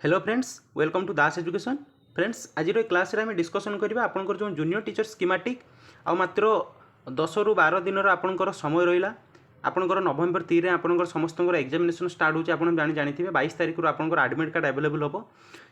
Hello friends, welcome to Das education. Friends, आज class रे discussion करबा आपनकर जो जूनियर टीचर स्कीमेटिक आ मात्र 10 रु 12 दिन आपनकर समय रहिला। आपनकर नवेम्बर 3 रे आपनकर समस्त एग्जामिनेशन स्टार्ट होची। आपन जानिथिबे 22 तारिख रु आपनकर एडमिट कार्ड अवेलेबल होबो।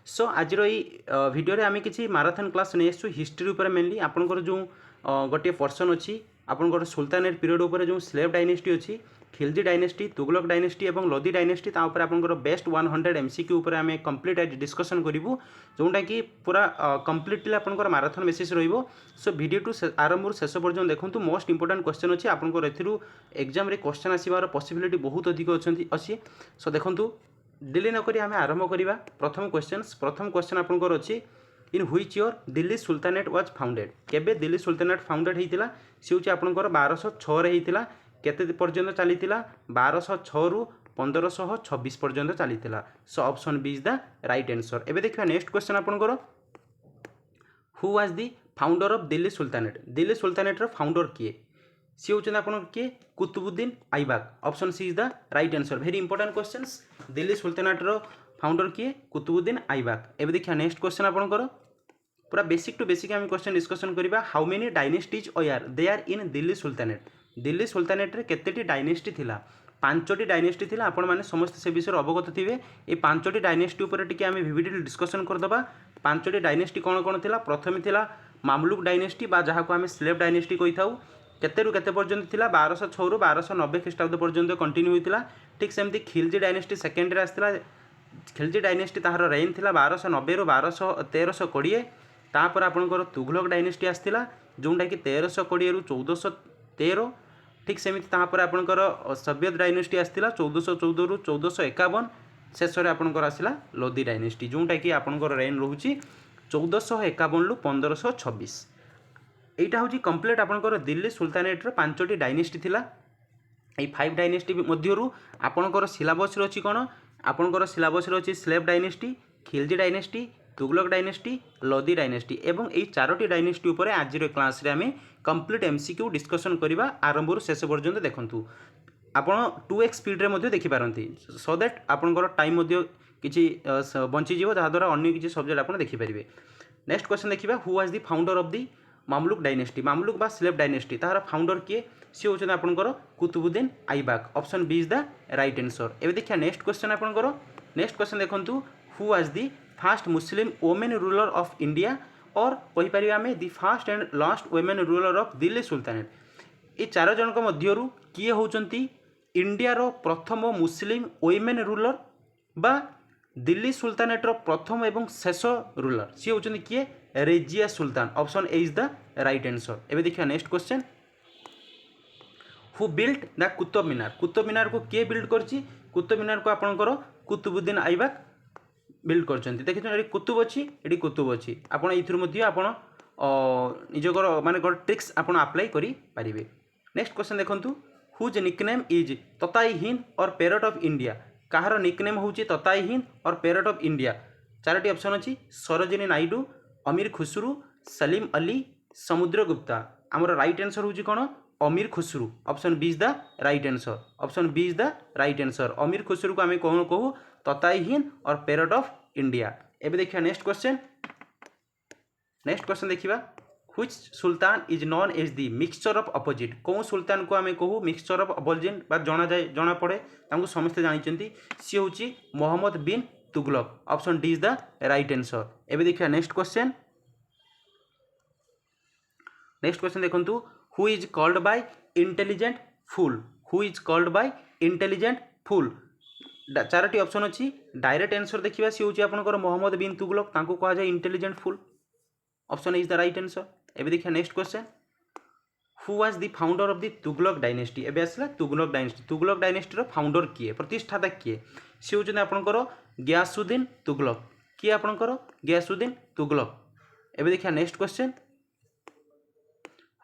सो आज वीडियो रे आमे किछि मैराथन क्लास नै आसु हिस्ट्री ऊपर मेनली आपनकर जो गोटे पर्सन अछि आपनकर सुल्तानेट पीरियड ऊपर जो स्लेव डायनेस्टी अछि खिलजी डायनेस्टी, तुगलक डायनेस्टी और लोधी डायनेस्टी तापर आपनकर बेस्ट 100 एमसीक्यू ऊपर आमे कंप्लीट आज डिस्कशन करिवु जोंटा कि पूरा कंप्लीटली आपनकर मैराथन बेसिस रहिबो। सो वीडियो टू आरंभ शेष पर्यंत देखंतु। मोस्ट इंपोर्टेंट क्वेश्चन अछि आपनकर एथिरु एग्जाम रे क्वेश्चन आसीबार पॉसिबिलिटी बहुत अधिक अछि। सो देखंतु डिले न करी आमे आरंभ करिवा। प्रथम क्वेश्चन आपनकर अछि in which year Delhi sultanate was founded. केबे दिल्ली सुल्तानेट फाउंडेड हेतिला से होछि आपनकर 1206 रे हेतिला। केते पर्यंत चलीथिला 1206 रु 1526 पर्यंत चलीथिला। So option B is the right answer. एबे देखिबा नेक्स्ट क्वेश्चन आपनकर who was the founder of Delhi Sultanate. Delhi sultanate रो फाउंडर किए सी होचन आपन किए Qutubuddin Aibak. Option C is the right answer. Very important questions. Delhi sultanate रो फाउंडर किए कुतुबुद्दीन ऐबक। एबे देखिबा नेक्स्ट क्वेश्चन आपनकर पूरा बेसिक टू बेसिक आम क्वेश्चन डिस्कशन करिबा। How many dynasties are in Delhi Sultanate. Delhi sultanate रे केतेटी डायनेस्टी थिला? 5टी डायनेस्टी थिला। आपण माने समस्त से विषय अवगत थिबे। ए 5टी डायनेस्टी ऊपर टिके आमे विविडली डिस्कशन करदबा। 5टी डायनेस्टी कोन कोन थिला? प्रथम थिला मामलुक डायनेस्टी बा जहा को आमे स्लेव डायनेस्टी कहि थाउ। केतेरु केते पर्यंत थिला? 1206 रु 1290 ख्रीष्टाब्द पर्यंत कंटिन्यू होइतिला। ठीक सेमती खिलजी डायनेस्टी सेकेंड रे आस्तिला। खिलजी डायनेस्टी ताहार रेन थिला 1290 रु 1320। तापर आपनकर तुगलक डायनेस्टी आस्तिला जोंटा कि 1320 रु 1413। ठीक सेमिति तापर आपनकर सभ्यद डायनेस्टी आस्तिला 1414 रु 1451। शेष रे आपनकर आसिला लोधी डायनेस्टी जोंटा कि आपनकर रेन रहुची 1451 रु 1526। एटा होची कंप्लीट आपनकर दिल्ली सुल्तानेट रो 5टी डायनेस्टी थिला। ए 5 डायनेस्टी मध्यरु आपनकर सिलेबस रो अछि कोन? आपनकर सिलेबस रो अछि slave dynasty, Khilji dynasty, Tughlaq dynasty, Lodhi dynasty एवं एई 4टी डायनेस्टी ऊपर आज रो क्लास रे हमें कंप्लीट एमसीक्यू डिस्कशन करिबा। आरंभ रु शेष पर्यंत देखंतु। आपण 2x स्पीड रे मध्ये देखि पारंती सो दैट आपनकर टाइम मध्ये किछि बंची जीवो जहा द्वारा अन्य किछि सब्जेक्ट आपण देखि परिबे। नेक्स्ट क्वेश्चन देखिबा। Who was the founder of the Mamluk dynasty. Mamluk बा स्लेव डायनेस्टी ताहार फाउंडर किए सी होचन आपनकर Qutubuddin Aibak. Option B is the right answer. एबे देखिया नेक्स्ट क्वेश्चन आपनकर। नेक्स्ट क्वेश्चन देखंतु who was the first Muslim women ruler of India और कहि परिबा हमें the first and last women ruler of Delhi Sultanate. ए चार जनक मध्यरु किए होचंती इंडिया रो प्रथम मुस्लिम वुमेन रूलर बा दिल्ली सुल्तानेट रो प्रथम एवं शेष रूलर सी होचंती किए? Razia Sultan. Option A is the right answer. एबे देखिया next question who built the Qutub Minar. Qutub Minar को किए बिल्ड करछि? कुतुब मीनार को आपनकर कुतुबुद्दीन ऐबक बिल्ड करछन्ती। देखिछन एडी कुतुब अछि, एडी कुतुब अछि। आपण इथुर मध्ये आपण निजकर माने गो ट्रिक्स आपण अप्लाई करि परिबे। नेक्स्ट क्वेश्चन देखंतु हुज निकनेम इज तताई हिंद और पैरट ऑफ इंडिया। काहार निकनेम होउची तताई हिंद और parrot of India? Charoti option अछि सरोजिनी नायडू, अमीर खुसरू, सलीम अली, समुद्रगुप्ता। हमर राइट आंसर होउची कोन? Amir Khusrau. Option B is the right answer. Option B is the right answer. Amir Khusrau को हमें कोन कहू? तताई हिंद और पैरट ऑफ इंडिया। एबे देखिया नेक्स्ट क्वेश्चन। नेक्स्ट क्वेश्चन देखिबा। Which sultan is known as the mixture of opposite. कौन सुल्तान को हमें कहू मिक्सचर ऑफ अपोजिट बा जाना जाए जाना पड़े तांको समस्त जानिचंती सी होची Mohammad bin Tughlaq. Option D is the right answer. एबे देखिया नेक्स्ट क्वेश्चन। नेक्स्ट क्वेश्चन देखंतु who is called by intelligent fool. Who is called by intelligent fool? चारोटी ऑप्शन अच्छी। डायरेक्ट आंसर देखिबा सी होची आपनकर मोहम्मद बिन तुगलक तांको कहा जाय intelligent fool. Option is the right answer. एबे देखिया next question who was the founder of the Tughlaq dynasty. एबे आसला तुगलक डायनेस्टी। तुगलक डायनेस्टी रो फाउंडर किए प्रतिष्ठाता किए? सी होचन आपनकर गियासुद्दीन तुगलक। किए आपनकर? गियासुद्दीन तुगलक। एबे देखिया next question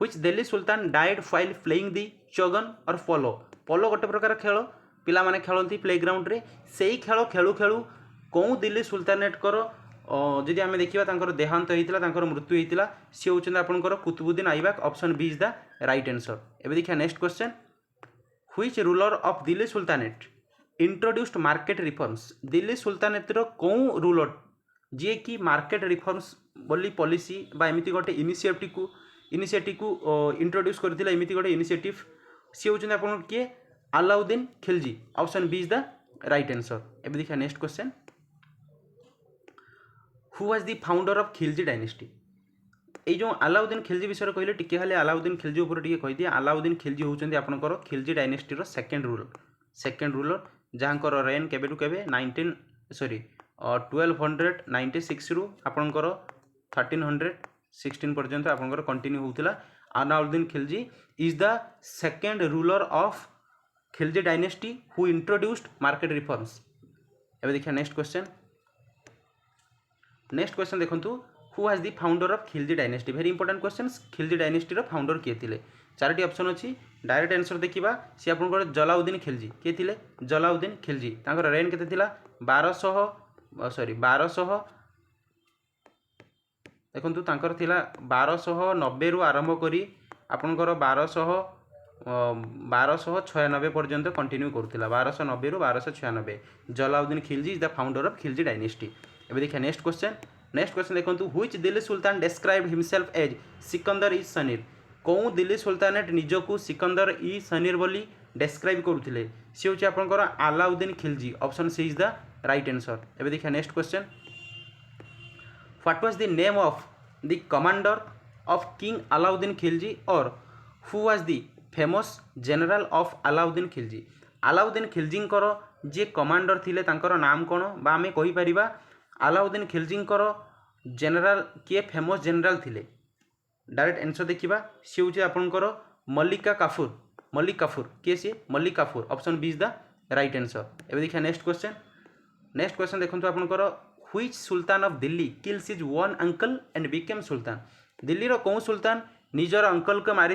which Delhi sultan died while playing the चगन और पोलो। पोलो गोटे प्रकार खेल पिला माने खेलती प्लेग्राउंड रे। सेही खेल खेलु खेलु कौन दिल्ली सुल्तानेट कर जदि आम देखा देहांत होता मृत्यु होता सी होती आपंकर Qutubuddin Aibak. Option B is the right answer. एबे देखिए next question which ruler of Delhi Sultanate introduced market reforms Delhi सुल्तानेतर कौ रूलर जी कि मार्केट रिफॉर्म्स बोली पॉलिसी बा एमती गोटे इनिशिएटिव को इंट्रोड्यूस करथिला एमती गोटे इनिशिएटिव सी होउछन आपन किए Alauddin Khilji option B is the right answer. एबे देखिए next question who was the founder of Khilji dynasty ये जो अलाउद्दीन खिलजी विषय कहले टिके खाली अलाउद्दीन खिलजी ऊपर टिके कहि दिए अलाउद्दीन खिलजी होउछन आपनकर खिलजी डायनेस्टी रो सेकंड रूलर जहाँकर रेन केबे टू केबे 1296 रु आपनकर 1316 पर्यंत आपनकर कंटिन्यू होउतिला। Alauddin Khilji is the second ruler of Khilji dynasty who introduced market reforms. एबे देखिए नेक्स्ट क्वेश्चन देखंतु who was the founder of Khilji dynasty very important questions Khilji dynasty रो फाउंडर किए थिले चारोटी ऑप्शन अच्छी डायरेक्ट आंसर देखा सी आप जलाउद्दीन खिलजी किए थिले जलाउद्दीन खिलजी तांकर रेन केते थिला 1200 देखंतु तांकर थिला 1290 रु आरंभ करी आपनकर 1296 पर्यंत कंटिन्यू करथिला 1290 रु 1296 Jalaluddin Khilji is the founder of Khilji dynasty. एबे देखिए नेक्स्ट क्वेश्चन देखंतु which Delhi sultan described himself as Sikandar इज सनीर कौ दिल्ली सुल्तानेट निजकू सिकंदर इ सनीर बोली डेस्क्राइब करुथिले सी होची आपनकर Alauddin Khilji option C is the right answer. एबे देखिए next question what was the name of the commander of king Alauddin Khilji और who was the famous general of Alauddin Khilji Alauddin खिलजींकर जे कमांडर थिले तांकर नाम कोन बा आमे कहि परिबा अलाउद्दीन खिलजींकर जनरल किए फेमस जनरल थिले डायरेक्ट आंसर देखा सी हूँ आपंकर मल्लिक काफूर किए सी Malik Kafur option B is the right answer. एबे देखिए नेक्स्ट क्वेश्चन देखो आपंकर which sultan of Delhi kills his own uncle and became sultan Delhi रो कौ सुल्तान निजर अंकल को मारी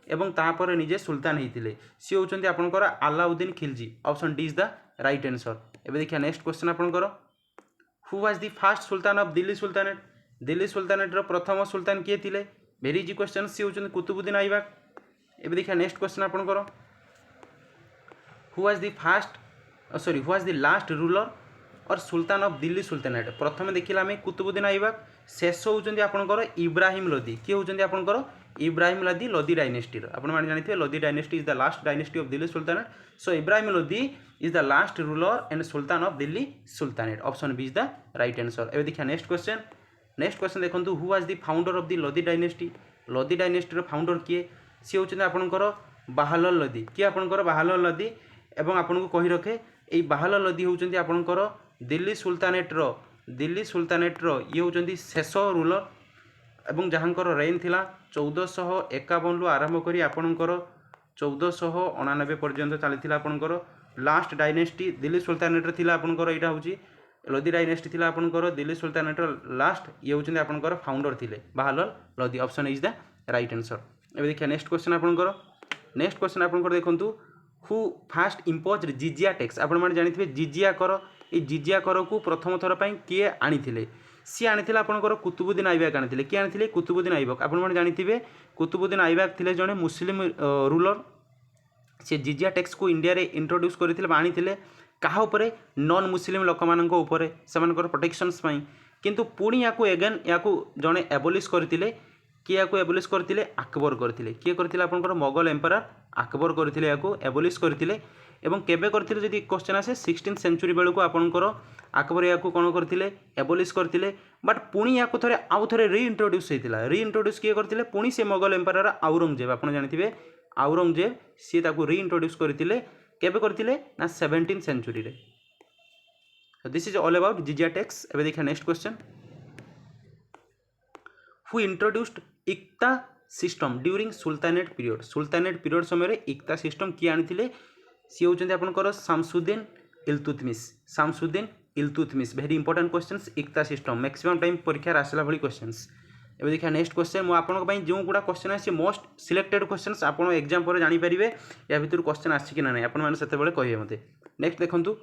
एवं तापर निजे सुल्तान होते सी होती आपंकर Alauddin Khilji option D is the right answer. एबे देखिए नेक्स्ट क्वेश्चन आपंकर who was the first sultan of Delhi sultanate रो प्रथम सुल्तान किए थिले वेरी इजी क्वेश्चन सी होचन कुतुबुद्दीन ऐबक। एबे देखिए नेक्स्ट क्वेश्चन आपनकर who was the last ruler और सुल्तान ऑफ दिल्ली सुल्तानेट प्रथम देखिला आम कुतुबुद्दीन ऐबक शेष होचंदी आपनकर इब्राहिम लोदी किए होचंदी आपनकर इब्राहिम लोदी डायनेस्टी आपण माने जानिथिबे Lodi dynasty is the last dynasty of Delhi sultanate so Ibrahim Lodi is the last ruler and sultan of Delhi sultanate option B is the right answer. एबे देखिए नेक्स्ट क्वेश्चन देखो who was the founder of the Lodi dynasty रो founder किए सी होचंदी आपनकर बाहालल लोदी किए आपनकर बाहालल लोदी एवं आपनको कहि रखे एई बाहालल लोदी होचंदी आपनकर दिल्ली सुल्तानेट रो ये होचंदी शेष रूलर एवं जहाँकर रेन थिला 1451 रु आरंभ करी आपनकर 1499 पर्यंत चलीथिला आपनकर लास्ट डायनेस्टी दिल्ली सुल्तानेट रो थिला आपनकर एटा होची लोदी डायनेस्टी थिला आपनकर दिल्ली सुल्तानेट लास्ट ये होचंदी आपनकर फाउंडर थिले Bahlul Lodi option is the right answer. एबे देखिए नेक्स्ट क्वेश्चन आपनकर देखंतु who first imposed jizya tax आपण माने जानिथिबे जिजिया कर ए जिजिया कर को प्रथम थर पई किए आनिथिले सी आनिथिला आपनकर कुतुबुद्दीन ऐबक आनिथिले किए आनिथिले कुतुबुद्दीन ऐबक आपण माने जानिथिबे कुतुबुद्दीन ऐबक थिले जने मुस्लिम रूलर से जिजिया टैक्स को इंडिया रे इंट्रोड्यूस करथिले आनिथिले कहा उपरे नॉन मुस्लिम लोक मानक उपरे सेमानकर प्रोटेक्शन्स पई किंतु पुणी याकू एगेन याकू जने एबोलिश करथिले किए याकू एबोलिश करथिले अकबर करथिले किए करथिले आपनकर मोगल एम्परर अकबर करथिले याकू एबोलिश करथिले एवं केबे करथिले जदि क्वेश्चन आसे 16th सेंचुरी बेलू को आपनकर अकबर याकू कोन करथिले एबोलिश करथिले बट पुणी याकू थरे आउ थरे रीइंट्रोड्यूस हेतिला रीइंट्रोड्यूस किए करथिले पुणी से मोगल एम्परर औरंगजेब आपण जानिथिबे औरंगजेब सी ताकू रीइंट्रोड्यूस करथिले केबे करथिले ना 17th सेंचुरी रे। This is all about jizya tax. एबे देखिए next question who introduced iqta system during sultanate period समय इक्ता सिस्टम किए आनिथिले सी होचंदी आपनकर Shamsuddin Iltutmish very important questions iqta system maximum time परीक्षा आसला भली क्वेश्चंस। एबे देखिए नेक्स्ट क्वेश्चन मु आपनक पई जो गुडा क्वेश्चन आसी मोस्ट सिलेक्टेड क्वेश्चंस आपण एग्जाम पर जानि परिबे या भितर क्वेश्चन आसी कि ना नै आपण माने सेते बेले कहिए मते। नेक्स्ट देखंतु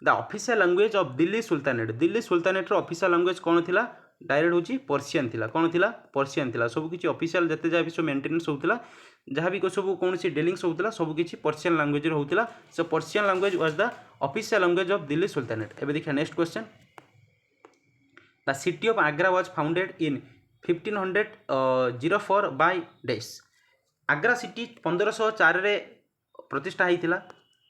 the official language of Delhi sultanate रो ऑफिशियल लैंग्वेज कोन थिला डायरेक्ट होची पर्शियन थिला कोन थिला पर्शियन थिला सब किछि ऑफिशियल जते जा भी सो मेंटेनेंस होतिला जहाँ भी सब कौन सी डिलिंग्स होता सब किसी पर्सियन लैंग्वेज होता so Persian language was the official language of Delhi sultanate. एबे देखिए next question the city of Agra was founded in 1504 by dash. Agra city 1504 रे प्रतिष्ठा होता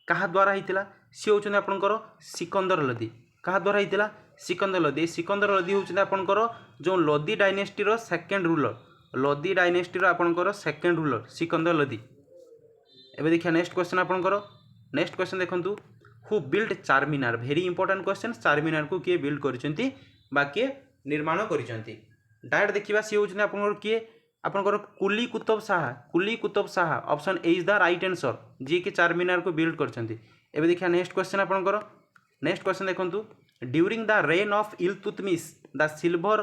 क्या द्वारा होता सी होती आपंकर सिकंदर लोदी। क्या द्वारा होता सिकंदर लोदी। सिकंदर लोदी होती आपंकर जो Lodi dynasty second ruler Lodi dynasty आपंकर सेकेंड रूलर सिकंदर लोदी। एबे देखिए नेक्स्ट क्वेश्चन आपंकर नेक्स्ट क्वेश्चन देखंतु who build Charminar. Very important question Charminar को किए बिल्ड करछंती बा किए निर्माण करछंती। डायरेक्ट देखिबा सी होउछन आपनकर किए आपनकर Quli Qutub Shah. Quli Qutub Shah option A is the right answer जी के चारमीनार को बिल्ड करछंती। एबे देखिया नेक्स्ट क्वेश्चन आपनकर नेक्स्ट क्वेश्चन देखंतु during the reign of Iltutmish the silver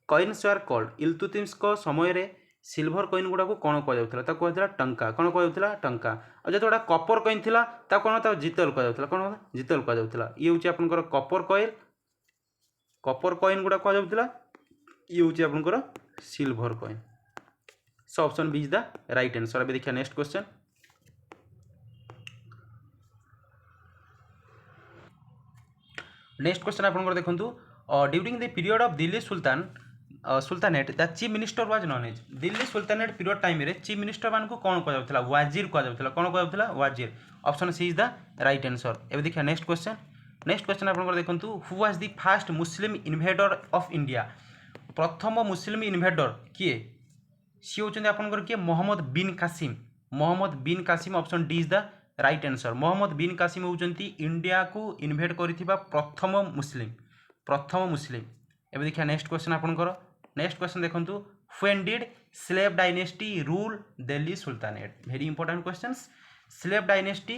coins are called. Iltutmish को समय रे सिल्वर कॉइन गुड़ा को कौन कहुला कहला टंका। कौन कहला टंका। और जो कपर कॉइन था कौन जितल कहला कौन जितल कहला। ये हूँ आपंकर कपर कॉइन गुड़ा कहला ये हूँ आपंकर silver coin. So option B is the right answer. अभी देखिए नेक्स्ट क्वेश्चन नेक्स्ट क्वेश्चन आपंकर देखूँ during the period of Delhi sultanate the chief minister was known as. Delhi sultanate period time रे चीफ मिनिस्टर मान को कौन कहला वाजिर कहला कौन कहला wazir. Option C is the right answer. एबे देखिए नेक्स्ट क्वेश्चन आपन देखंतु who was the first Muslim invader of India. प्रथम मुस्लिम इन्वेडर किए सी होचंदी आपनकर किए Mohammad bin Qasim. Mohammad bin Qasim option D is the right answer. Mohammad bin Qasim होचंती इंडिया को इन्वेड करिथिबा प्रथम मुस्लिम। एबे देखिए नेक्स्ट क्वेश्चन आपनकर नेक्स्ट क्वेश्चन देखंतु when did slave dynasty rule Delhi sultanate. Very important questions. Slave dynasty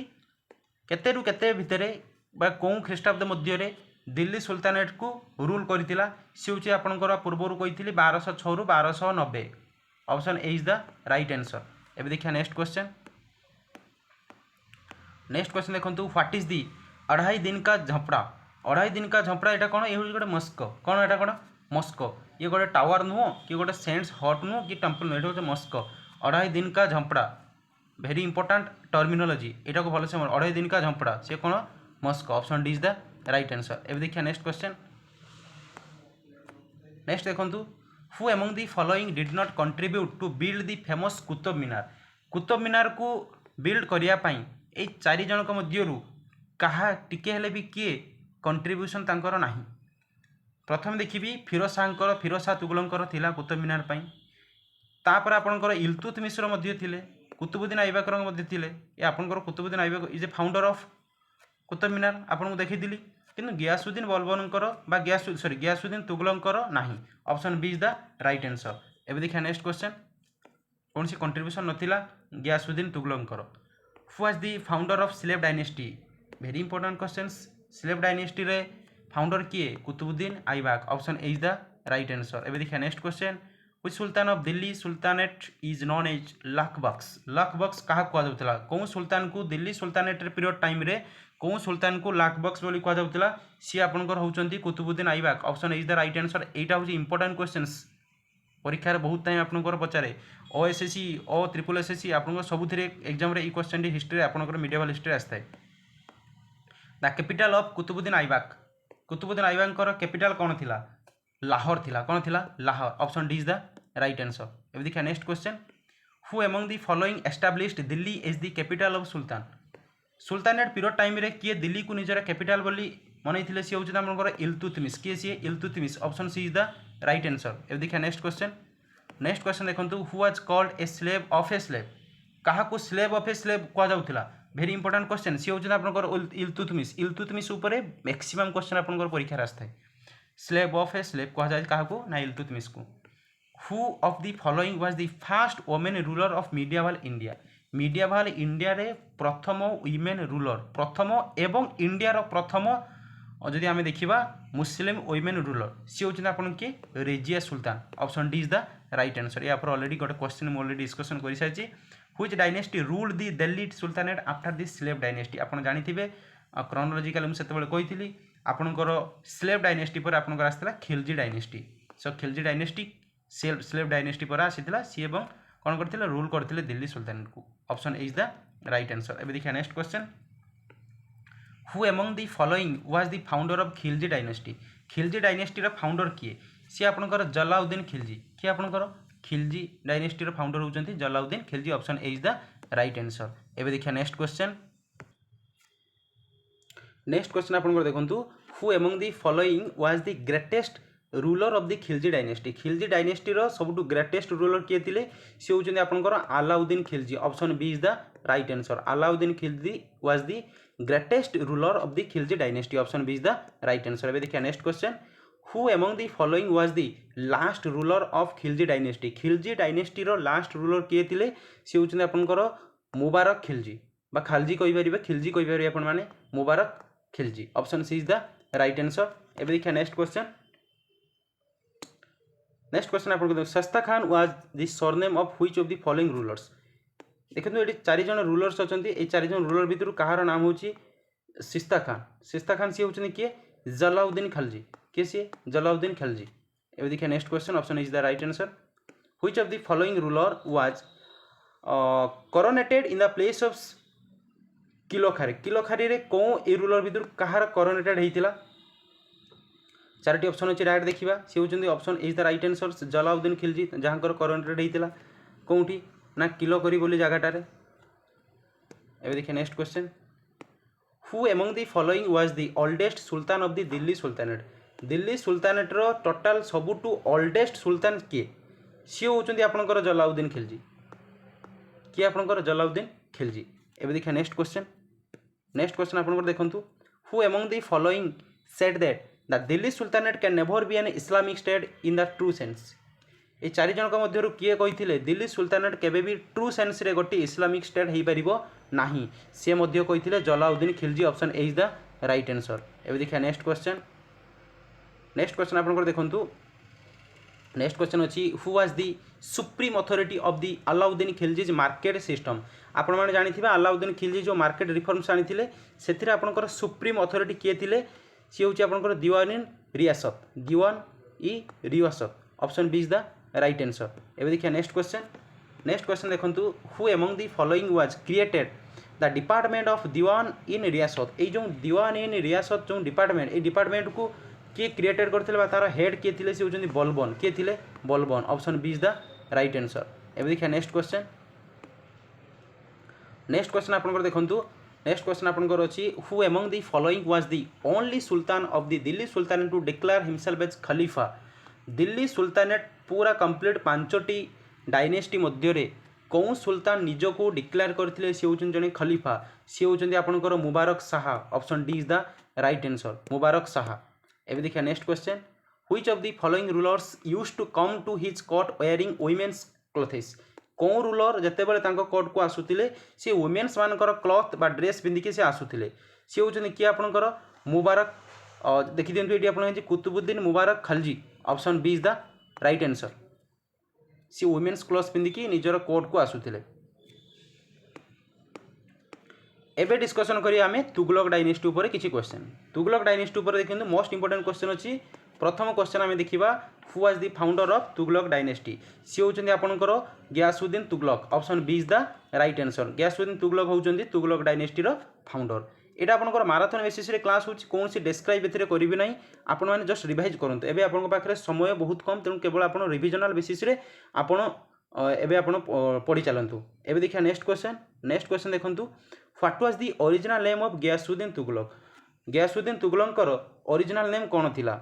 केते रु केते भितरे बा कोन ख्रीष्टाब्द मध्य रे दिल्ली सुल्तानेट को रूल करथिला सी होची आपनकर पूर्वरु कहिथिली 1206 रु 1290। Option A is the right answer. एबे देखिए नेक्स्ट क्वेश्चन देखंतु व्हाट इज दी अढ़ाई दिन का झपड़ा। अढ़ाई दिन का झपड़ा एटा कोन ये गोटे मस्को कौन एटा कोन मस्को। ये गोटे टावर नुह कि गोटे सेंट्स हट नुह कि टेम्पल नुह ये मस्को। अढ़ाई दिन का झपड़ा वेरी इंपोर्टेंट टर्मिनोलॉजी एटा को भलसे अढ़ाई दिन का झपड़ा से कौन मस्को। Option D is the right answer. एबे देखिए नेक्स्ट क्वेश्चन नेक्स्ट देखंतु who among the following did not contribute to build the famous Qutub Minar. Qutub Minar को बिल्ड करिया पई ए चारि जणक मध्यरु कहा टिके हेले भी किए कंट्रीब्यूशन तांकर नाही। प्रथम देखिबी फिरोज शाह तुगलकर थिला कुतुब मीनार पई। तापर आपनकर इल्तुतमिशर मध्य थिले कुतुबुद्दीन ऐबकर मध्य थिले। ये आपनकर Qutubuddin Aibak is a founder of Qutub Minar आपन देखिथिली किंतु गियासुद्दीन बलबनकर बा गियासुद्दीन तुगलकर नाही। Option B is the right answer. एबे देखिए नेक्स्ट क्वेश्चन कौन सी कंट्रीब्यूशन नथिला गियासुद्दीन तुगलकर। Who was the founder of slave dynasty. Very important questions. Slave dynasty रे फाउंडर किए Qutubuddin Aibak. Option A is the right answer. एबे देखिए next question which sultan of Delhi sultanate is known as Lakhbakhsh. Lakhbakhsh कहा कहा जाउतला कौन सुल्तान को दिल्ली सुल्तानेट पीरियड टाइम रे कौन सुल्तान को लाखबक्स बोली कहा जाउतला सी आपनकर होउचंती Qutubuddin Aibak. Option A is the right answer. एटा होची इंपोर्टेंट क्वेश्चंस परीक्षा रे बहुत टाइम आपनकर पचारे ओएसएससी ओ ट्रिपल एसएससी आपनकर सबुथिरे एग्जाम रे ई क्वेश्चन डी हिस्ट्री आपनकर मीडिएवल हिस्ट्री आस्ताय। The capital of Qutubuddin Aibak. Qutubuddin ऐबकर कैपिटल कौन थिला लाहौर थिला कौन थिला Lahore. Option D is the right answer. एबे देखिए next question who among the following established Delhi as the capital of sultan. Sultanate period time रे किए दिल्ली को निजर कैपिटल बोली मनैथिले सी होउछ हमनकर इल्तुतमिश किए सी Iltutmish. Option C is the right answer. एबे देखिए नेक्स्ट क्वेश्चन देखंतु who was called a slave of a slave. कहा को स्लेव ऑफ ए स्लेव कहा जाउथिला। वेरी इंपोर्टेंट क्वेश्चन सी होउछ आपनकर इल्तुतमिश ऊपर मैक्सिमम क्वेश्चन आपनकर परीक्षा आस्ताय। स्लेव ऑफ ए स्लेव कहा जाय कहा को ना इल्तुतमिश को। Who of the following was the first women ruler of medieval India. Medieval India रे प्रथम वुमेन रूलर प्रथम एवं इंडिया रो प्रथम जदि आमे देखिबा मुस्लिम वुमेन रूलर सी होउछ आपन के Razia Sultan. Option D is the right answer. या पर ऑलरेडी गोटे क्वेश्चन मु ऑलरेडी डिस्कशन करि सारछि which dynasty ruled the Delhi sultanate after the slave dynasty. आपन जानिथिबे क्रोनोलॉजिकली मु सेतेबेले कहिथिली आपनकर स्लेव डायनेस्टी पर आपनकर आस्थिला Khilji dynasty. So Khilji dynasty slave dynasty पर आसीथिला सी एवं कौन करथिले रूल करथिले दिल्ली सुल्तानेट को option A is the right answer. एबे देखिए next question who among the following was the founder of Khilji dynasty. Khilji dynasty रो फाउंडर किए सी आपनकर जलाउद्दीन खिलजी किए आपनकर खिलजी डायनेस्टी रो फाउंडर होचंती Jalaluddin Khilji option A is the right answer. एबे देखिए नेक्स्ट क्वेश्चन आपनकर देखंतु who among the following was the greatest ruler of the Khilji dynasty. Khilji dynasty रो सबटु ग्रेटेस्ट रूलर किए थिले सी होचंती आपनकर Alauddin Khilji option B is the right answer. Alauddin Khilji was the greatest ruler of the Khilji dynasty option B is the right answer. एबे देखिए next question who among the following was the last ruler of Khilji dynasty. Khilji dynasty रो last ruler किए थिले सी होचंती आपनकर मुबारक खिलजी बा खालजी कहि परिबे खिलजी कहि परिबे आपन माने Mubarak Khilji option C is the right answer. एबे देखिए नेक्स्ट क्वेश्चन आपन Shaista Khan was the surname of which of the following rulers. देखंतु एटी 4 जन रूलर्स अछंती ए 4 जन रूलर भितरु कहार नाम होची शिस्ता खान। शिस्ता खान सी होचनी किए जलाउद्दीन खिलजी के सी जलाउद्दीन खिलजी। एबे देखिए next question option is the right answer which of the following ruler was coronated in the place of Kilokhari. Kilokhari रे को ए रूलर भितरु कहार करोनेटेड हेतिला। चारटी ऑप्शन अछि राइट देखिबा सी होचंदी option is the right answer Jalaluddin Khilji जहांकर करोनेटेड हेतिला कोउठी ना किलोकरी बोली जगहटारे। एबे देखिए next question who among the following was the oldest sultan of the Delhi Sultanate. Delhi sultanate row total सबुटु oldest सुल्तान किए सी होचंदी आपनकर जलाउद्दीन खिलजी किए आपनकर जलाउद्दीन खिलजी। एबे देखिए नेक्स्ट क्वेश्चन आपनकर देखंतु who among the following said that the Delhi sultanate can never be an Islamic state in the true sense. ये 4 जन मध्य किए कही दिल्ली सुल्तानेट केबे भी ट्रू सेंस रे गोटे इस्लामिक स्टेट हो पारिबो नाही से मध्य कही Jalaluddin Khilji option A is the right answer. एबे देखिए नेक्स्ट क्वेश्चन आपनकर देखंतु नेक्स्ट क्वेश्चन अछि who was the supreme authority of the Alauddin Khilji's market system. आपण माने जानिथिबा अलाउद्दीन खिलजी जो मार्केट रिफॉर्म्स आनिथिले सेथिरे आपनकर सुप्रीम अथॉरिटी किए थिले सी होची आपनकर दीवान ई रियासत option B is the right answer. एबे देखिए नेक्स्ट क्वेश्चन देखंतु who among the following was created the department of Diwan in riyasat. ए जो दीवान इन रियासत जो डिपार्टमेंट ए डिपार्टमेंट को किए क्रिएटेड करथिले बा तार हेड किए थिले से होचंदी बलबन किए थिले Balban option B is the right answer. एबे देखिए नेक्स्ट क्वेश्चन आपनकर देखंतु नेक्स्ट क्वेश्चन आपनकर अछि who among the following was the only sultan of the Delhi sultanate to declare himself as khalifa. Delhi sultanate पूरा कंप्लीट 5टी डायनेस्टी मध्य रे कौन सुल्तान निज को डिक्लेयर करथिले से होचन जने खलीफा से होचंदी आपनकर Mubarak Shah option D is the right answer Mubarak Shah. एबे देखिए next question which of the following rulers used to come to his court wearing women's clothes. कौन रूलर जेतेबेले तांको कोर्ट को आसुतिले से वुमेन्स मानकर क्लॉथ बा ड्रेस पिंदिके से आसुतिले से होचंदी कि आपनकर मुबारक देखि दियंतु एटी आपन जे Qutubuddin Mubarak Khilji option B is the right answer. सी वुमेन्स क्लॉथ पिंदिकी निजर कोर्ट को आसुतिले। एबे डिस्कशन करी आमे तुगलक डायनेस्टी ऊपर किछि क्वेश्चन। तुगलक डायनेस्टी ऊपर देखिंतु मोस्ट इंपोर्टेंट क्वेश्चन अछि। प्रथम क्वेश्चन आमे देखिबा who was the founder of Tughlaq dynasty सी होचंदी आपनकर Ghiyasuddin Tughlaq option B is the right answer. Ghiyasuddin Tughlaq होचंदी तुगलक डायनेस्टी रो फाउंडर। एटा आपनकर माराथन बेसिस रे क्लास होछि कोन से डिस्क्राइब एथिरे करिबि नै आपण माने जस्ट रिवाइज करंतु। एबे आपनक पाखरे समय बहुत कम तेनु केवल आपण रिविजनल बेसिस रे आपण एबे आपण पढि चलंतु। एबे देखिया नेक्स्ट क्वेश्चन देखंतु what was the original name of Ghiyasuddin Tughlaq. Ghiyasuddin तुगलकर ओरिजिनल नेम कोन थिला।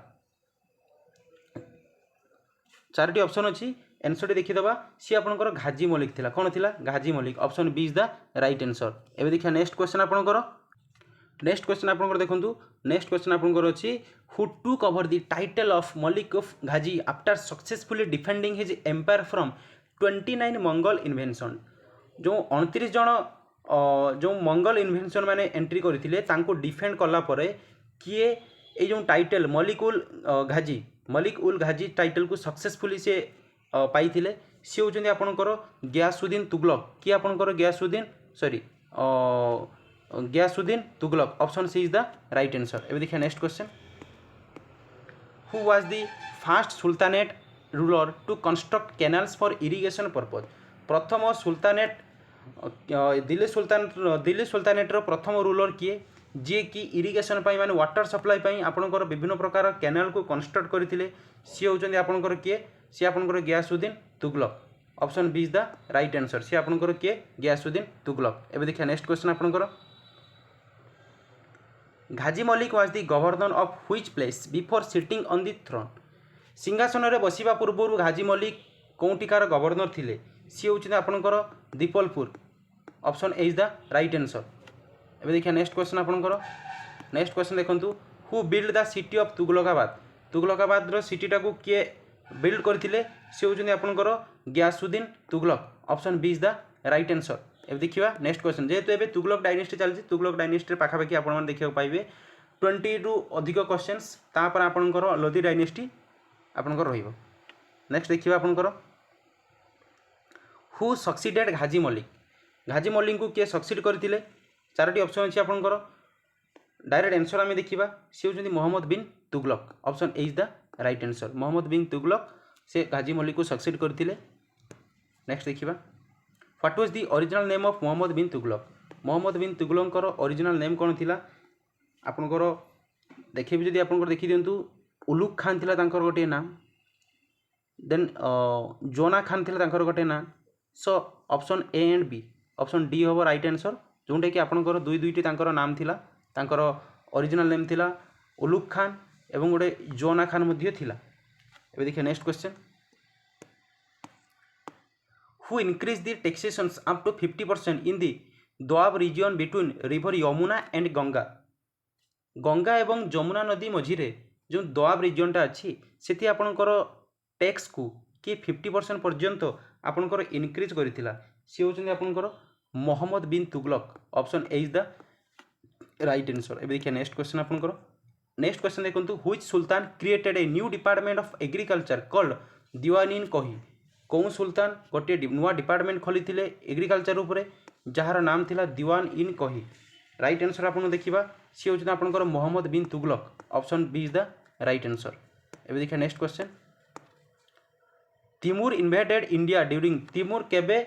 4टी ऑप्शन अछि आंसर देखि दबा सी आपनकर घाजी मलिक थिला कोन थिला Ghazi Malik option B is the right answer. एबे देखिया नेक्स्ट क्वेश्चन आपनकर देखंतु नेक्स्ट क्वेश्चन आपनकर अछि who took over the title of Malik of Ghazi after successfully defending his empire from 29 Mongol invention. जो 29 जन जो मंगल इन्वेंशन माने एंट्री करथिले तांको डिफेंड करला परे किए ए जो टाइटल मलिक उल घाजी टाइटल को सक्सेसफुली से पाइथिले सी होचंदी आपनकर गियासुद्दीन तुगलक कि आपनकर Ghiyasuddin Tughlaq option C is the right answer. एबे देखिए next question who was the first sultanate ruler to construct canals for irrigation purpose. प्रथम सुल्तानेट दिल्ली सुल्तानेटर प्रथम रूलर किए जी कि इरिगेशन माने वाटर सप्लाई आपंकर विभिन्न प्रकार कैनाल को कंस्ट्रक्ट करते सी होती आपंकर किए सी आपंकर Ghiyasuddin Tughlaq option B is the right answer सी आपंकर किए गियासुद्दीन तुगलक। एबे देखिए नेक्स्ट क्वेश्चन आपंकर Ghazi Malik was the governor of which place before sitting on the throne सिंहासन में बसवा पूर्व घाजी मलिक कौटिकार गवर्नर थिले सी होती आपंकर Dipalpur option A is the right answer. एबे देखिए नेक्स्ट क्वेश्चन आपंकर नेक्स्ट क्वेश्चन देखंतु who build the city of Tughlaqabad सिटीटा को किए बिल्ड करथिले सी होती आपंकर Ghiyasuddin Tughlaq option B is the right answer. एबे देखिबा नेक्स्ट क्वेश्चन जेहेतु एबे तुगलक डायनेस्टी चलछि तुगलक डायनेस्टी पाखापाखि आपण मान देखिବାକୁ पाइबे 20 रु अधिक क्वेश्चंस तापर आपणकर लोधी डायनेस्टी आपणकर रहिबो। नेक्स्ट देखिबा आपणकर हु सक्सीडेड घाजी मलिक को किए सक्सीड करथिले चारोटी ऑप्शन अछि आपणकर डायरेक्ट आंसर आमे देखिबा सी होचंदी Muhammad bin Tughlaq option A is the right answer Mohammad bin Tughlaq से घाजी मलिक को सक्सीड करथिले। नेक्स्ट देखिबा what was the original name of Muhammad bin तुगलकर ओरिजिनल नेम कौन थिला आपणकर देखिबे जदि आपणकर देखि दियंतु उलुग खान थिला तांकर गोटे नाम देन जोना खान थिला तांकर गोटे नाम so option A and B option D होबो राइट आंसर जोंटा कि आपणकर दुईटी तांकर नाम थिला तांकर ओरिजिनल नेम थिला उलुग खान एवं गोटे जोना खान मध्ये थिला। एबे देखिए next question who increase the taxations up to 50% in the Doab region between river Yamuna and Ganga एवं जमुना नदी मझिरे जो दोआब रीजनटा अच्छी से आपणकर टैक्स को कि 50% पर्यंत आपणकर इनक्रीज करथिला सी होचंदी आपणकर Muhammad bin Tughlaq option A is the right answer. एबे देखिए नेक्स्ट क्वेश्चन आपणकर नेक्स्ट क्वेश्चन देखंतु which sultan created a new department of agriculture called Diwan इन कही कौन सुल्तान गोटे नुआ डिपार्टमेंट खोली एग्रीकल्चर उपरे जार नाम थिला दीवान इन कही राइट आंसर आपन देखिबा सी होचना आपनकर Muhammad bin Tughlaq option B is the right answer. एबे देखिए next question Timur invaded India during Timur केबे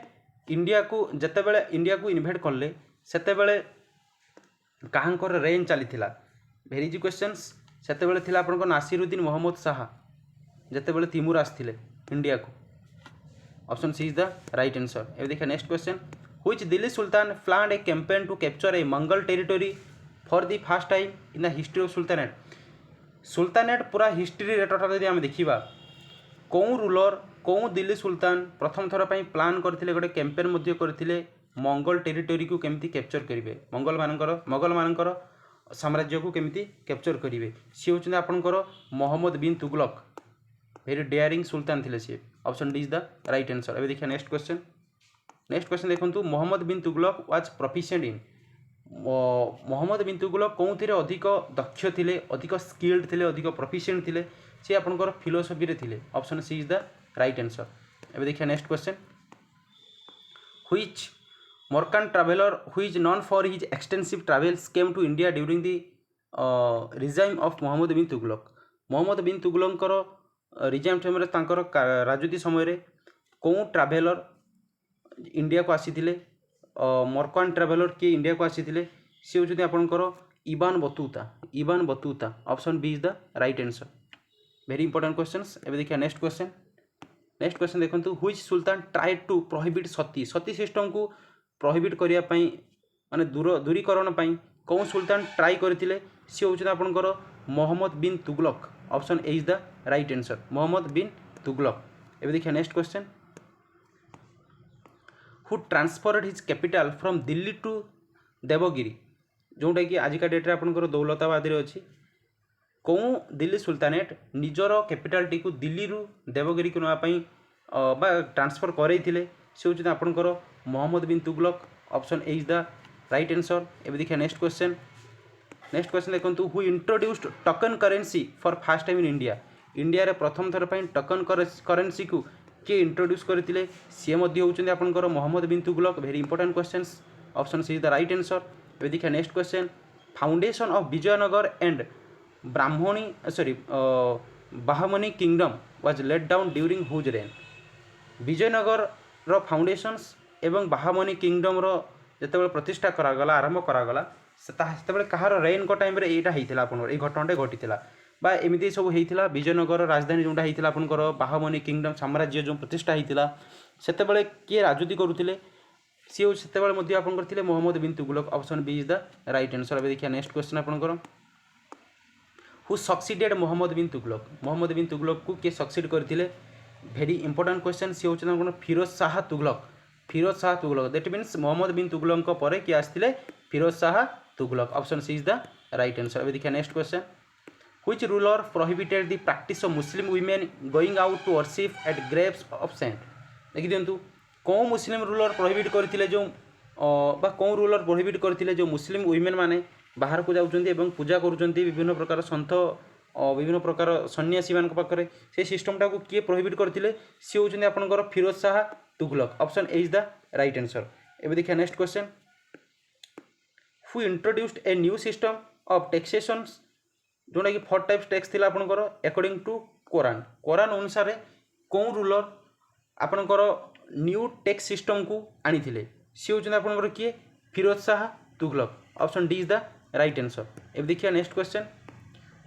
इंडिया को जतेबेले इंडिया को इन्वेड करले सेतेबेले काहांकर रेन चलीथिला भेरी इजी क्वेश्चंस सेतेबेले थिला आपनकर नासिरुद्दीन मोहम्मद शाह जतेबेले तिमूर आस्थिले इंडिया को option C is the right answer. एबे देखिए next question which Delhi sultan planned a campaign to capture a Mongol territory for the first time in the history of sultanate पूरा history रेटटा जदि आम देखा कौन रूलर कौन दिल्ली सुल्तान प्रथम थर पर प्लान करथिले गोटे कैंपेन मध्य करथिले मंगल टेरिटोरी को केमती कैप्चर करेंगे मोगल मानकर साम्राज्य को केमती कैप्चर करेंगे सी होचंदी आपनकर Muhammad bin Tughlaq very daring sultan थिले सी option D is the right answer. एबे देखिए नेक्स्ट क्वेश्चन देखंतु Muhammad bin Tughlaq was proficient in Muhammad bin Tughlaq कौन थिरे अधिक दक्ष थिले अधिक स्किल्ड थिले अधिक प्रोफिशिएंट थिले सी आपनकर फिलोसफी रे थिले option C is the right answer. एबे देखिए next question which merchant traveller who is known for his extensive travels came to India during the regime of Muhammad bin तुगलकर रिजाइम टाइम रे तांकर राजनीति समय कौन ट्रैवलर इंडिया को आसीथिले मर्कांट ट्रैवलर किए इंडिया को आसीथिले सी होचंदी आपनकर Ibn Battuta option B is the right answer very important questions. एबे देखिए नेक्स्ट क्वेश्चन देखंतु which sultan tried to prohibit sati system को प्रोहिबिट करिया पई माने दूरीकरण पई कौन सुल्तान ट्राई करथिले सी होचंदी आपनकर Muhammad bin Tughlaq option A is the right answer Mohammad bin Tughlaq. एबे देखिए next question who transferred his capital from Delhi to Devagiri जोटा कि आजिका डेट रे आपनकर दौलताबाद रे अछि कौन दिल्ली सुल्तानेट निजर कैपिटल टी को दिल्ली रु देवगिरी को नवा पई बा ट्रांसफर करैथिले से होचंदी आपनकर Muhammad bin Tughlaq option A is the right answer. एबे देखिए नेक्स्ट क्वेश्चन देखंतु who introduced token currency for first time in India रे प्रथम थर पई टोकन करेंसी को किए इंट्रोड्यूस करथिले सी मध्ये होचंदी आपनकर Muhammad bin Tughlaq very important questions option C is the right answer. एबे देखिए next question foundation of Vijayanagar and Bahmani kingdom was laid down during whose reign Vijayanagar ର फाउंडेशन्स एवं बाहामनी किंगडम रो जेतेबेले प्रतिष्ठा करागला आरंभ करागला सेतेबेले कहार रेन को टाइम रे एटा हेइतिला आपनकर ए घटनाटे घटितिला बा एमिति सब हेइतिला विजयनगर राजधानी जोंटा हेइतिला आपनकर बाहामनी किंगडम साम्राज्य जो प्रतिष्ठा हेइतिला सेतेबेले किए राजनीति करुथिले सी सेतेबेले मध्ये आपनकर थिले Muhammad bin Tughlaq option B is the right answer. अब देखिए नेक्स्ट क्वेश्चन आपनकर हु सक्सीडेड मोहम्मद बिन तुगलक को किए सक्सीड करथिले भेरी इंपोर्टेंट क्वेश्चन सी होउछन फिरोज शाह तुगलक दैट मीन्स मोहम्मद बिन तुगलक परे किए आस्थिले Firoz Shah Tughlaq option C is the right answer. अब देखिए next question which ruler prohibited the practice of Muslim women going out to worship at Graves of Saint देखि दियंतु कौ मुस्लिम रूलर प्रोहिबिट करथिले जो बा कौ रूलर प्रोहिबिट करथिले जो मुस्लिम वुमेन माने बाहर को जाउचंती एवं पूजा करूचंती विभिन्न प्रकार सन्थ विभिन्न प्रकार सन्यासी मान पाखे से सिस्टमटा को किए प्रोहिबिट करथिले सी होउचंती आपनकर Firoz Shah Tughlaq option A is the right answer. एबे देखिए next question who introduced a new system of taxation जोटा कि 4 टाइप्स टैक्स थिला आपनकर अकॉर्डिंग टू कोरान अनुसार कौ रूलर आपनकर न्यू टैक्स सिस्टम को आनी थिले सी होउचंती आपनकर किए Firoz Shah Tughlaq option D is the right answer. एबे देखिए next question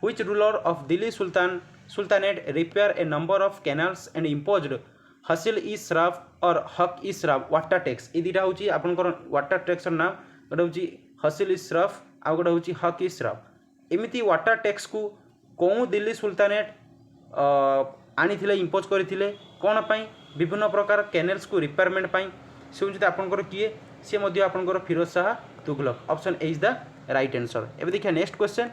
which ruler of Delhi sultanate repair a number of canals and imposed हसिल ई श्राफ और हक ई श्राफ वाटर टैक्स ये दुटा हूँ आपनकर वाटर टैक्स नाम गोटे हूँ हसिल ई श्राफ आ गोटे हूँ हक ई श्राफ एमती वाटर टैक्स को कौ दिल्ली सुल्तानेट आनी इम्पोज करते कौन पाई विभिन्न प्रकार कैनेल्स को रिपेयरमेंट पाई से हूँ आपनकर किए सी आपनकर Firoz Shah Tughlaq option A is the right answer. एबे देखिए next question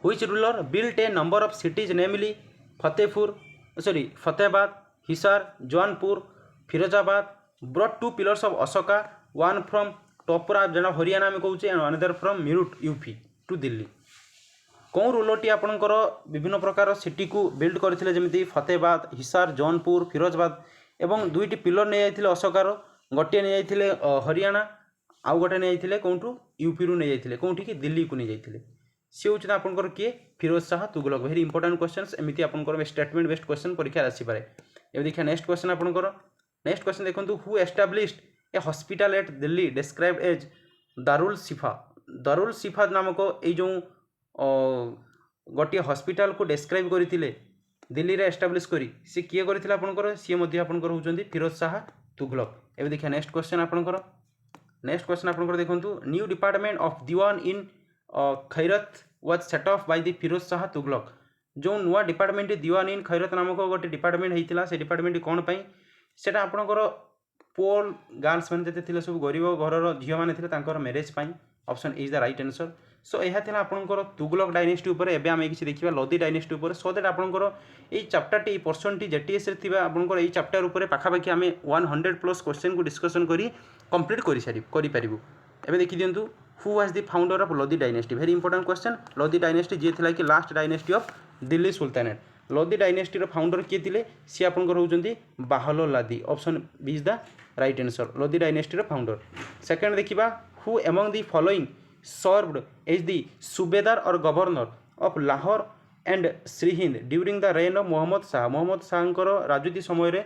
which ruler built a number of cities namely Fatehabad Hisar Jaunpur Firozabad brought 2 pillars of Ashoka one from Topra जेना हरियाणा में कहूँ and another from Meerut UP to Delhi कौ रूलरटी आपनकर विभिन्न प्रकार सिटी को बिल्ड करथिले जेमिति फतेहाबाद हिसार जौनपुर फिरोजाबाद एवं 2टी पिलर नहीं जाइथिले अशोकार गोटे नहीं जाइथिले हरियाणा आउ गोटे नहीं जाइथिले कोठू यूपी रु नहीं जाइथिले कोठी कि दिल्ली को नहीं जाइथिले सी होउछ आपनकर किए Firoz Shah Tughlaq very important questions एमिति आपनकर स्टेटमेंट बेस्ड क्वेश्चन परीक्षा आसी पारे। एबे देखिए नेक्स्ट क्वेश्चन आपनकर नेक्स्ट क्वेश्चन देखंतु who established a hospital at Delhi described as Darul Shifa नामक ए जो गोटे हॉस्पिटल को डिस्क्राइब करथिले दिल्ली रे एस्टैब्लिश करी सी किए करथिले आपनकर सी मध्ये आपनकर होउचंदी फिरोज शाह तुगलक। एबे देखिए नेक्स्ट क्वेश्चन आपनकर देखंतु न्यू डिपार्टमेंट ऑफ दीवान इन Khairat was set off by the Firoz Shah Tughlaq जो नुआ डिपार्टमेंट दीवान इन खैरत नामक गोटे डिपार्टमेंट होता से डिपार्टमेंट कौन पाई सेटा आपनकर पोल गर्ल्स मैंने जिते सब गरीब घर झील मैंने मैरेज पाई option is the right answer. सो यह था आपनकर तुगलक डायनेस्टी उपर एबे आमे किसी देखिबा लोधी डायनेस्टी उपर सो दैट आपनकर ए चैप्टरटी ए पोर्शनटी जेटीएस रे थिबा आपनकर ए चैप्टर उपर पाखापाखि आमे 100+ क्वेश्चन को डिस्कशन करी कंप्लीट करि पारिबु। एबे देखि दियंतु who was the founder of Lodhi dynasty very important question Lodhi dynasty जे थिला कि last dynasty of Delhi sultanate Lodhi dynasty रो फाउंडर किए थिले सी आपनकर होउचंदी Bahlol Lodi option B is the right answer Lodhi dynasty रो फाउंडर। सेकंड देखिबा who among the following served as the subedar or governor of Lahore and Sirhind during the reign of Muhammad शाहंकर राजनीति समय रे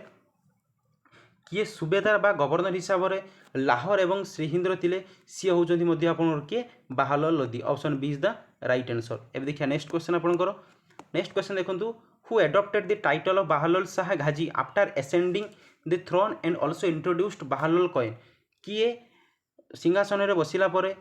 किए सुबेदार बा गवर्नर हिसाब से लाहौर एवं श्रीहिंद्र थिले सी होउचंदी मध्ये आपनकर किए Bahlol Lodhi option B is the right answer. एबे देखिया नेक्स्ट क्वेश्चन आपनकर नेक्स्ट क्वेश्चन देखंतु who adopted the title of Bahlol Shah Ghazi after ascending the throne and also introduced Bahlol coin किए सिंहासन रे बसिला परे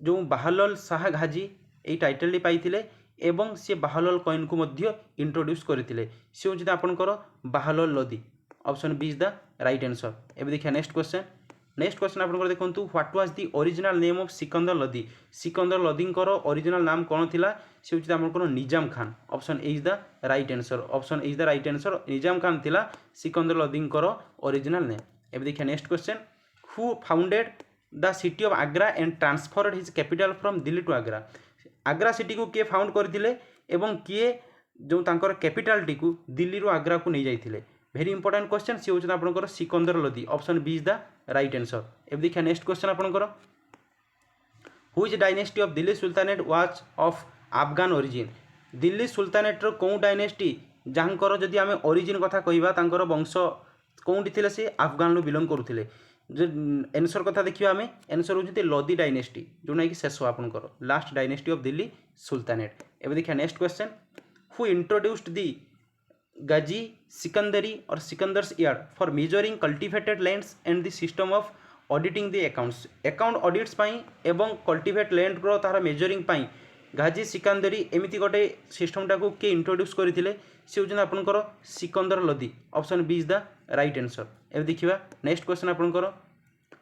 जो बाहलोल शाह घाजी ये टाइटल पाइथिले एवं सी बाहलोल कॉइन को मध्य इंट्रोड्यूस करथिले सी होउछि आपनकर Bahlol Lodhi option B is the right answer. एबे देखिया नेक्स्ट क्वेश्चन आपनकर देखंतु what was the original name of Sikandar लोधींकर ओरिजिनल नाम कौन थिला से होउछि आपनकर Nizam Khan option A is the right answer Nizam Khan थिला सिकंदर लोधींकर ओरिजिनल नेम। एबे देखिया next question who founded the city of Agra and transferred his capital from Delhi to Agra city को किए फाउंड करथिले एवं किए जो तांकर कैपिटल को दिल्ली रो आग्रा को नहीं जाइथिले वेरी इंपोर्टेंट क्वेश्चन सी होउछि आपनकर Sikandar Lodhi option B is the right answer. एबे देखिया नेक्स्ट क्वेश्चन आपनकर which dynasty of Delhi sultanate was of Afghan origin Delhi sultanate रो कौ डायनेस्टी जहाँकर जदि आमे ओरिजिन कथा कहिबा तांकर वंश कौटी थे सी अफगान बिलंग करुले जो एनसर कथा देखिए आम एनसर होती लोदी डायनेस्टी जोटा कि शेष आपंकर last dynasty of Delhi sultanate. एवं देखिए next question who introduced the gazi Sikandari or Sikandar's yard for measuring cultivated lands and the system of auditing the accounts account audits पाई एवं कल्टिवेट लैंड रो तार मेजरिंग पाई गाजी सिकंदरी एमती गोटे सिस्टम टाक किए इंट्रोड्यूस करते सी हूँ आपंकर Sikandar Lodi option B is the right answer. एवं देखिए नेक्स्ट क्वेश्चन आपंकर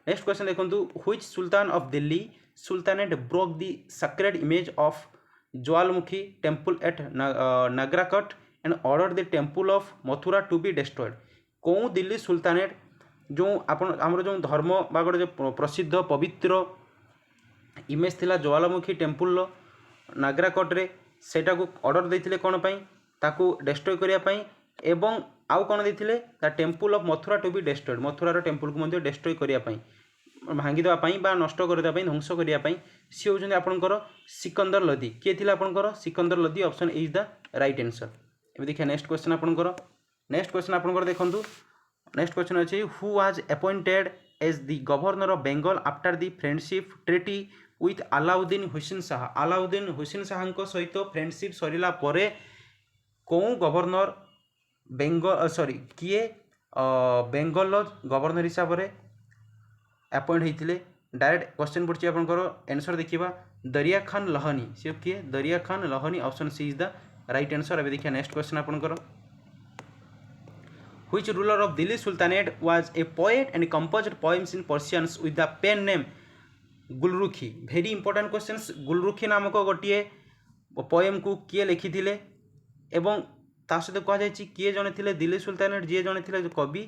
नेक्स्ट क्वेश्चन देखो which sultan of Delhi sultanate broke the sacred image of Jwalamukhi temple at Nagarkot and order the temple of Mathura to be destroyed. कौन दिल्ली सुल्तानेट जो आमर जो धर्म बा गोटे जो प्रसिद्ध पवित्र इमेज थिला ज्वालामुखी टेम्पल नागराकट्रे सेटा को ऑर्डर देते कौन पाई ताकू डिस्ट्रॉय करिया पाई एवं आउ कौन देते the temple of Mathura to be destroyed मथुरार टेम्पल को मध्य डिस्ट्रॉय करिया पाई भांगीदेवाई बा नष्ट करदेवाई ध्वंस करने सी हूँ आपंकर सिकंदर लोदी किए थे आपंकर Sikandar Lodi option is the right answer. एवं देखिए नेक्स्ट क्वेश्चन आपंकर नेक्स्ट क्वेश्चन आपंकर देखो नेक्स्ट क्वेश्चन अच्छे who was appointed as the governor of Bengal after the friendship treaty with Alauddin Hussain Shah. Alauddin Hussain Shah सहित फ्रेंडशिप सरिला परे कौन गवर्नर बेंगल सॉरी किए बेंगल गवर्नर हिसाब से अपॉइंट होते डायरेक्ट क्वेश्चन पड़ी आपंकर आंसर देखा दरिया खान लहनी सी किए Dariya Khan Lohani option C is the right answer. अभी देखिए नेक्स्ट क्वेश्चन आपंकर which ruler of Delhi sultanate was a poet and composed poems in Persians with the pen name Gulrukhi. Very important questions Gulrukhi नामक गोटे पोएम को किए लिखिथिले एवं ता सहित कहुई किए जड़े थे दिल्ली सुल्तानेट जी जड़े थे कवि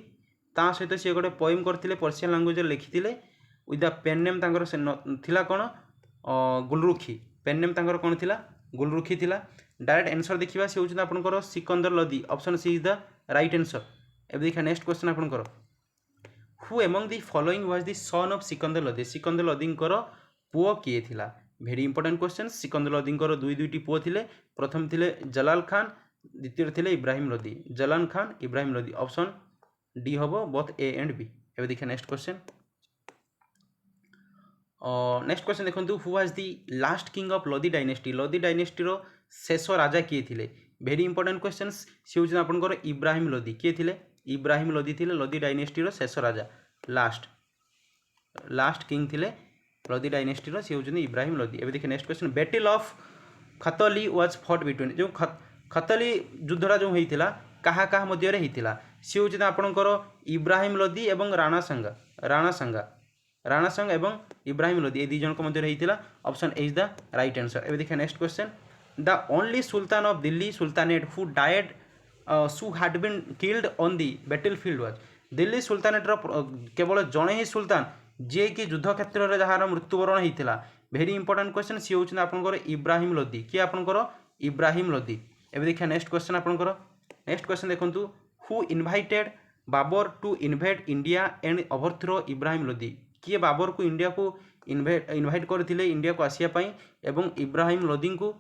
ता सहित सी गोटे पोएम करते पर्सियन लैंग्वेज लिखिते विथ द पेन नेम थिला कौन गुलरुखी पेन नेम कौन थिला गुलरुखी थिला। डायरेक्ट आंसर देखा सी हूँ आपंकर Sikandar Lodi option C is the right answer. एवं देखिए नेक्स्ट क्वेश्चन आपंकर who among the following was the son of Sikandar Lodi. Sikandar Lodi पुओ किए थिला very important question. Sikandar Lodi दुईटी पुओ थिले प्रथम थिले जलाल खान द्वितीय थिले इब्राहिम लोदी जलाल खान इब्राहिम लोदी ऑप्शन डी हम बोथ ए एंड बी। एवं देखिए नेक्स्ट क्वेश्चन नेक्स्ट क्वेश्चन देखो who was the last king of Lodi dynasty. Lodi dynasty शेष राजा किए थिले वेरी इंपोर्टेंट क्वेश्चन सी हूँ आपंकर इब्राहिम लोदी किए थिले इब्राहिम लोदी थिले लोदी डायनेस्टी शेष राजा लास्ट किंग थिले लोदी डायनेस्टी सी हूँ इब्राहिम लोदी। एवं देखिए next question battle of Khatoli was fought between जो खतली युद्धटा जो होता क्या क्या मध्य होता सी हूँ आपंकर इब्राहिम लोदी एवं राणा संगा एवं इब्राहिम लोदी ये दी जन मध्य होता option A is the right answer. एवं देखिए next question the only sultan of Delhi sultanate who died सु had been killed on the battle field was. Delhi सुल्तानेटर केवल जड़े ही सुल्तान जी कि युद्ध क्षेत्र में जार मृत्युवरण होता वेरी इंपोर्टेंट क्वेश्चन सी हूँ आपंकर इब्राहिम लोदी किए आपंकर इब्राहिम लोदी। एवं देखिए नेक्स्ट क्वेश्चन आपंकर नेक्स्ट क्वेश्चन देखो who invited Babur to invade India and overthrow Ibrahim Lodi. किए बाबर को इंडिया को इनवाइट करते इंडिया को आसापी एवं इब्राहिम लोदी को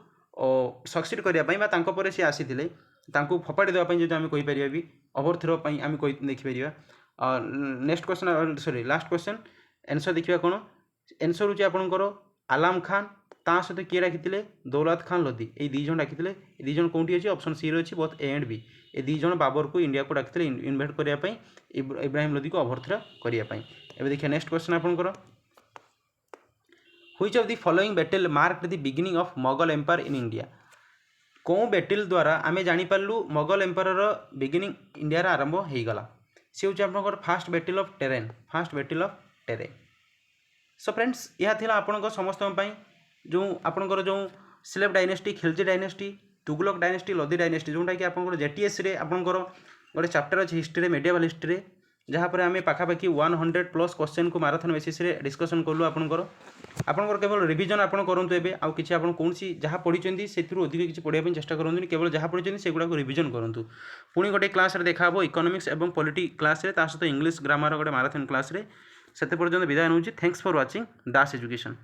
सक्सीड करने सी आसी फपाड़ी देवाई जो आम कहीपर भी ओवरथ्रो आम देखिपर। Next question sorry last question answer देखिए कौन आंसर हूँ आपंकर आलाम खान ता सहित किए डाकी दौलत खान लोदी ये दी जन डाकी दी जन कौटी अच्छी ऑप्शन सी रही बोथ ए एंड बी ये दी जन बाबर को इंडिया को डाकी इनवाइट करने इब्राहिम लोदी को ओवरथ्रो करने। एवं देखिए नेक्स्ट क्वेश्चन आपंकर which of the following battle marked the beginning of Mughal empire in India. कौन बैटल द्वारा आम जानीपारू मोगल एम्पायर बिगिनिंग इंडिया आरंभ होगला सी हूँ आपंकर first battle of Tarain. So friends यह थिला आपंकर समस्त जो आपंकर जो slave dynasty Khilji dynasty Tughlaq dynasty Lodi dynasty जोटा कि आपंकर जेटीएस रे आपंकर गोटे चैप्टर अच्छे हिस्ट्री मेडिएवल हिस्ट्री जहाँ पर आम पाखापाखि 100+ क्वेश्चन को माराथन बेसिस डिस्कसन कलु आपंकर केवल रिविजन आप करूँ एवं आउ कि कौन जहाँ पढ़ी से अधिक किसी पढ़ाई चेष्टा करूँ केवल जहाँ पढ़ी से गुड़ा रिविजन करूँ। पुणी गोटे क्लास देखा इकोनॉमिक्स एवं पॉलिटी क्लास सहित इंग्लिश ग्रामर गोटे माराथन क्लास से पर्यंत विदाय नौ। Thanks for watching Das education.